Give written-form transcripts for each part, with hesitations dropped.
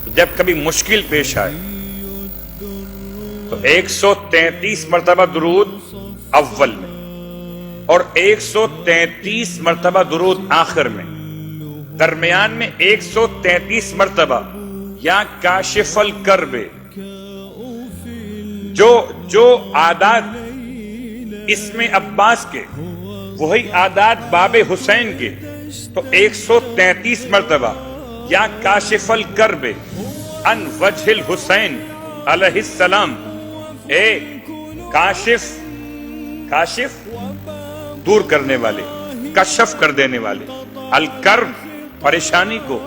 جب کبھی مشکل پیش آئے تو 133 مرتبہ درود اول میں اور 133 مرتبہ درود آخر میں، درمیان میں 133 مرتبہ یا کاشف الکرب۔ جو عادات اسم عباس کے وہی عادات باب حسین کے، تو 133 مرتبہ یا کاشف الکرب عن وجہ الحسین علیہ السلام۔ اے کاشف دور کرنے والے، کشف کر دینے والے، الکرب پریشانی کو،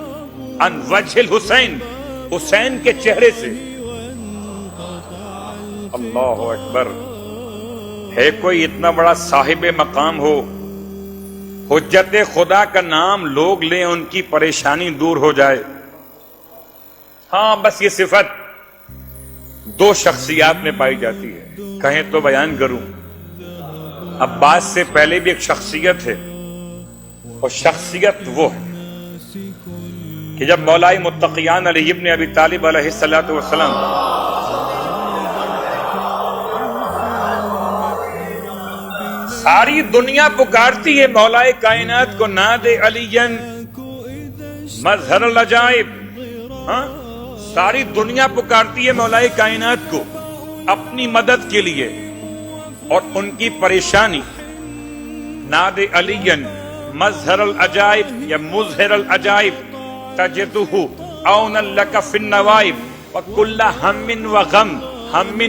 عن وجہ الحسین حسین کے چہرے سے۔ اللہ اکبر! ہے کوئی اتنا بڑا صاحب مقام ہو، حجت خدا کا نام لوگ لیں ان کی پریشانی دور ہو جائے؟ ہاں، بس یہ صفت دو شخصیات میں پائی جاتی ہے، کہیں تو بیان کروں۔ عباس سے پہلے بھی ایک شخصیت ہے، اور شخصیت وہ ہے کہ جب مولا متقیان علی ابن ابی طالب علیہ السلام ساری دنیا پکارتی ہے مولا کائنات کو، ناد علی مظہر العجائب، ساری دنیا پکارتی ہے مولا کائنات کو اپنی مدد کے لیے، اور ان کی پریشانی ناد علی مظہر العجائب یا مظہر العجائب تجدہ عونا لک فی النوائب وکل ہم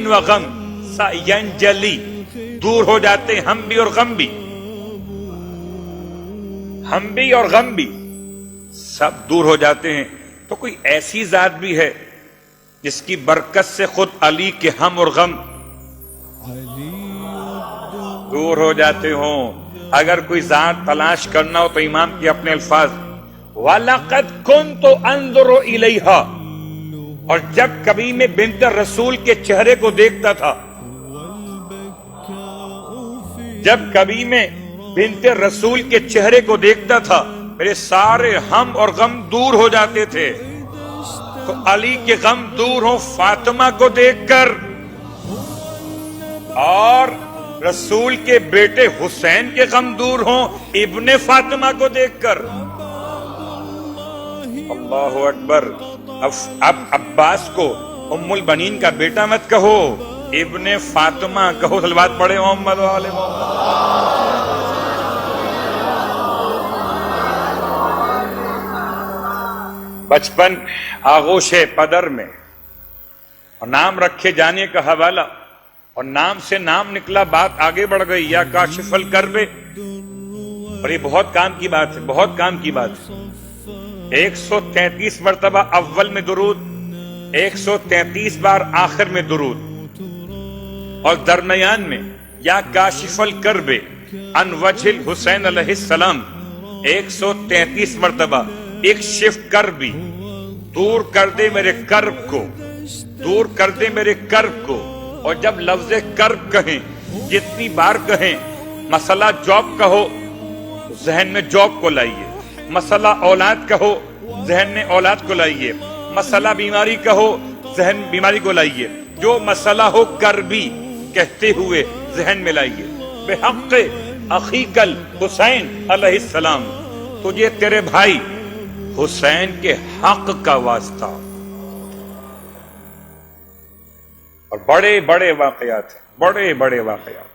و غم سینجلی۔ دور ہو جاتے ہیں ہم بھی اور غم بھی، ہم بھی اور غم بھی، سب دور ہو جاتے ہیں۔ تو کوئی ایسی ذات بھی ہے جس کی برکت سے خود علی کے ہم اور غم دور ہو جاتے ہوں؟ اگر کوئی ذات تلاش کرنا ہو تو امام کے اپنے الفاظ، وَلَقَدْ كُنْتُ أَنظُرُ إِلَيْهَا، اور جب کبھی میں بنت رسول کے چہرے کو دیکھتا تھا، جب کبھی میں بنت رسول کے چہرے کو دیکھتا تھا میرے سارے ہم اور غم دور ہو جاتے تھے۔ تو علی کے غم دور ہوں فاطمہ کو دیکھ کر، اور رسول کے بیٹے حسین کے غم دور ہوں ابن فاطمہ کو دیکھ کر۔ اللہ اکبر! اب عباس کو ام البنین کا بیٹا مت کہو، ابن فاطمہ کہو۔ صلوات پڑھے محمد و آل محمد۔ بچپن آغوش پدر میں، اور نام رکھے جانے کا حوالہ، اور نام سے نام نکلا، بات آگے بڑھ گئی، یا کاشف الکرب۔ اور یہ بہت کام کی بات ہے، بہت کام کی بات ہے۔ 133 مرتبہ اول میں درود، 133 بار آخر میں درود، اور درمیان میں یا کاشف الکرب عن وجہ الحسین علیہ السلام 133 مرتبہ۔ اکشف کربی، دور کر دے میرے کرب کو، دور کر دے میرے کرب کو۔ اور جب لفظ کرب کہیں، جتنی بار کہیں، مسئلہ جاب کہو ذہن میں جاب کو لائیے، مسئلہ اولاد کہو ذہن میں اولاد کو لائیے، مسئلہ بیماری کہو ذہن بیماری کو لائیے، جو مسئلہ ہو کربی کہتے ہوئے ذہن میں لائیے۔ بحق اخیک الحسین علیہ السلام، تجھے تیرے بھائی حسین کے حق کا واسطہ۔ اور بڑے بڑے واقعات، بڑے بڑے واقعات۔